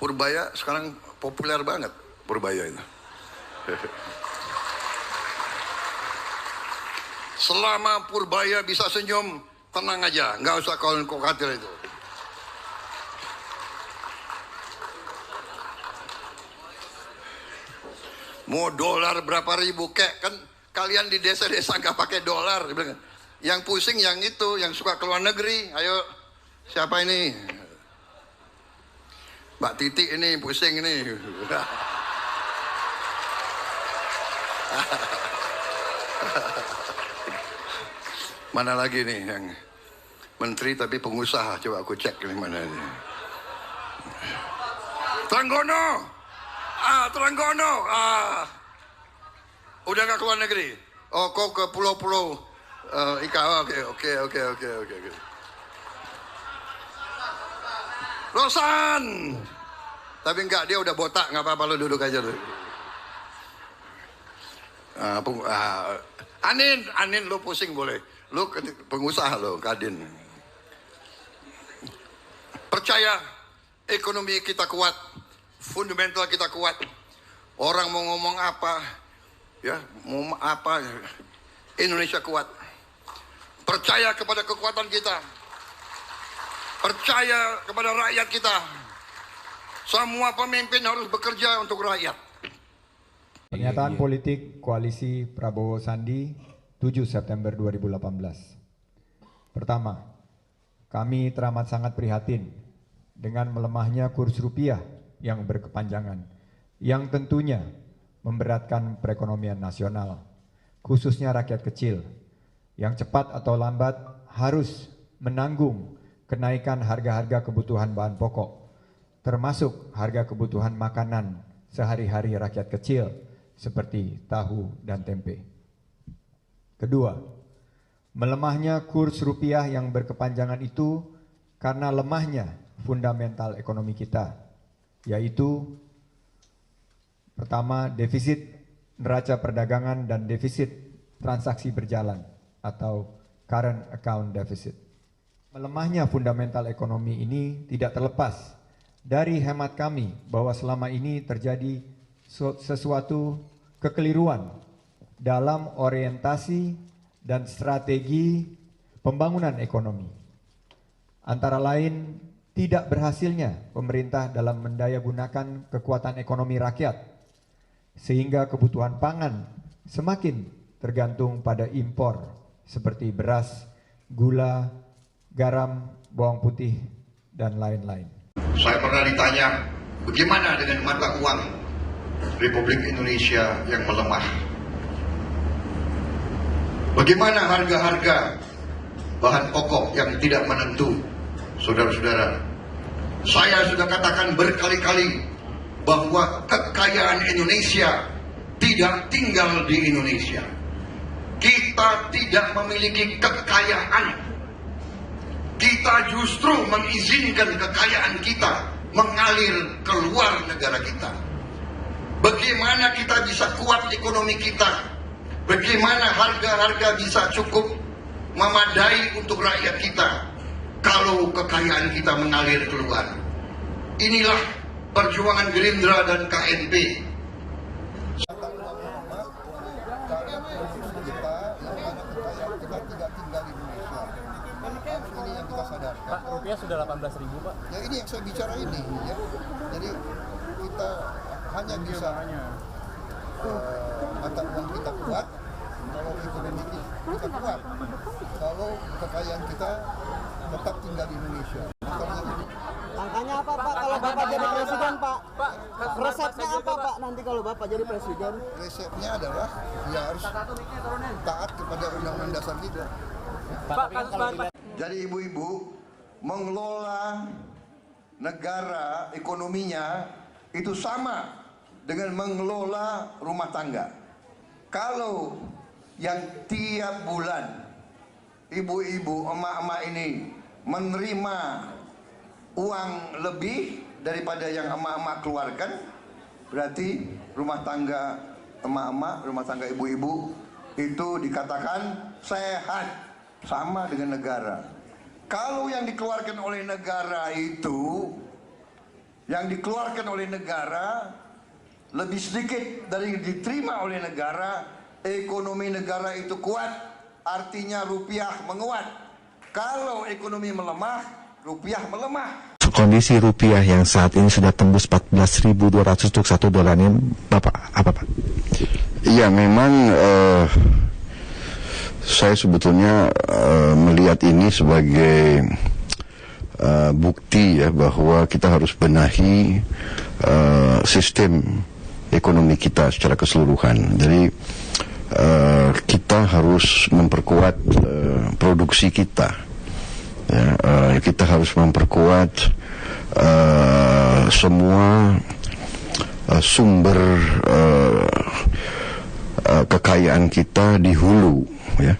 Purbaya sekarang populer banget, Purbaya itu. Selama Purbaya bisa senyum, tenang aja, nggak usah khawatir itu. Mau dolar berapa ribu kek, kan kalian di desa-desa nggak pakai dolar. Yang pusing yang itu, yang suka keluar negeri. Ayo, siapa ini? Mbak Titi ini pusing ini. Mana lagi nih yang menteri tapi pengusaha? Coba aku cek ini mana ini. Trenggono, Trenggono, udah nggak keluar negeri? Oh, kok ke pulau-pulau ikan? Oke. Rosan, tapi enggak, dia udah botak, nggak apa-apa, lo duduk aja dulu. Anin lo pusing boleh, lo pengusaha lo, Kadin. Percaya ekonomi kita kuat, fundamental kita kuat. Orang mau ngomong apa, ya mau apa, Indonesia kuat. Percaya kepada kekuatan kita. Percaya kepada rakyat kita. Semua pemimpin harus bekerja untuk rakyat. Pernyataan politik Koalisi Prabowo Sandi 7 September 2018. Pertama, kami teramat sangat prihatin dengan melemahnya kurs rupiah yang berkepanjangan, yang tentunya memberatkan perekonomian nasional, khususnya rakyat kecil, yang cepat atau lambat harus menanggung kenaikan harga-harga kebutuhan bahan pokok, termasuk harga kebutuhan makanan sehari-hari rakyat kecil seperti tahu dan tempe. Kedua, melemahnya kurs rupiah yang berkepanjangan itu karena lemahnya fundamental ekonomi kita, yaitu pertama, defisit neraca perdagangan dan defisit transaksi berjalan atau current account deficit. Melemahnya fundamental ekonomi ini tidak terlepas dari hemat kami bahwa selama ini terjadi sesuatu kekeliruan dalam orientasi dan strategi pembangunan ekonomi. Antara lain, tidak berhasilnya pemerintah dalam mendayagunakan kekuatan ekonomi rakyat, sehingga kebutuhan pangan semakin tergantung pada impor seperti beras, gula, garam, bawang putih, dan lain-lain. Saya pernah ditanya, bagaimana dengan mata uang Republik Indonesia yang melemah? Bagaimana harga-harga bahan pokok yang tidak menentu? Saudara-saudara, saya sudah katakan berkali-kali bahwa kekayaan Indonesia tidak tinggal di Indonesia. Kita tidak memiliki kekayaan. Kita justru mengizinkan kekayaan kita mengalir keluar negara kita. Bagaimana kita bisa kuat ekonomi kita? Bagaimana harga-harga bisa cukup memadai untuk rakyat kita kalau kekayaan kita mengalir keluar? Inilah perjuangan Gerindra dan KNP. Pak, rupiah sudah 18.000, Pak. Ya ini yang saya bicara ini, ya. Jadi kita hanya bisa mata uang kita kuat kalau ekonomi kita kuat, kalau kekayaan kita tetap tinggal di Indonesia. Angkanya apa, Pak, kalau Bapak jadi presiden, Pak? Resepnya apa, Pak, nanti kalau Bapak jadi presiden? Resepnya adalah ya harus taat kepada Undang-Undang Dasar kita. Pak, Jadi ibu-ibu mengelola negara ekonominya itu sama dengan mengelola rumah tangga. Kalau yang tiap bulan ibu-ibu, emak-emak ini menerima uang lebih daripada yang emak-emak keluarkan, berarti rumah tangga emak-emak, rumah tangga ibu-ibu itu dikatakan sehat, sama dengan negara. Kalau yang dikeluarkan oleh negara itu yang dikeluarkan oleh negara lebih sedikit dari yang diterima oleh negara, ekonomi negara itu kuat, artinya rupiah menguat. Kalau ekonomi melemah, rupiah melemah. Kondisi rupiah yang saat ini sudah tembus 14.200 untuk $1 ini, Bapak, apa Pak? Iya, memang saya sebetulnya melihat ini sebagai bukti ya bahwa kita harus benahi sistem ekonomi kita secara keseluruhan. Jadi kita harus memperkuat produksi kita. Ya, kita harus memperkuat semua sumber kekayaan kita di hulu. Ya,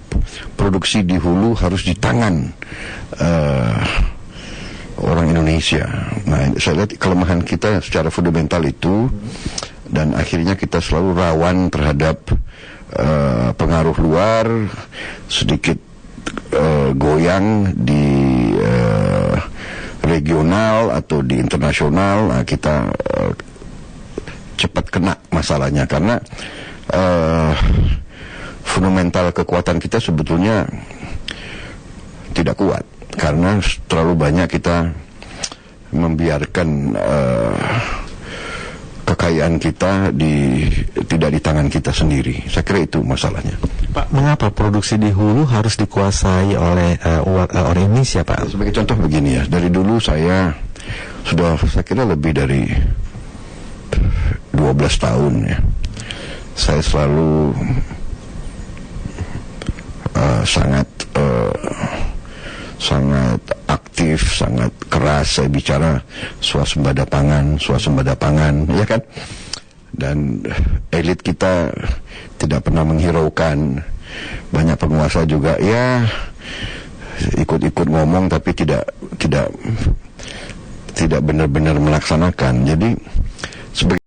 produksi di hulu harus di tangan orang Indonesia. Nah, saya lihat kelemahan kita secara fundamental itu, dan akhirnya kita selalu rawan terhadap pengaruh luar, sedikit goyang di regional atau di internasional. Nah, kita cepat kena masalahnya karena fundamental kekuatan kita sebetulnya tidak kuat karena terlalu banyak kita membiarkan kekayaan kita tidak di tangan kita sendiri. Saya kira itu masalahnya. Pak, mengapa produksi di hulu harus dikuasai oleh orang Indonesia, Pak? Sebagai contoh begini ya, dari dulu saya kira lebih dari 12 tahun ya, saya selalu sangat aktif, sangat keras saya bicara swasembada pangan, ya kan? Dan elit kita tidak pernah menghiraukan. Banyak penguasa juga ya ikut-ikut ngomong tapi tidak benar-benar melaksanakan. Jadi sebagai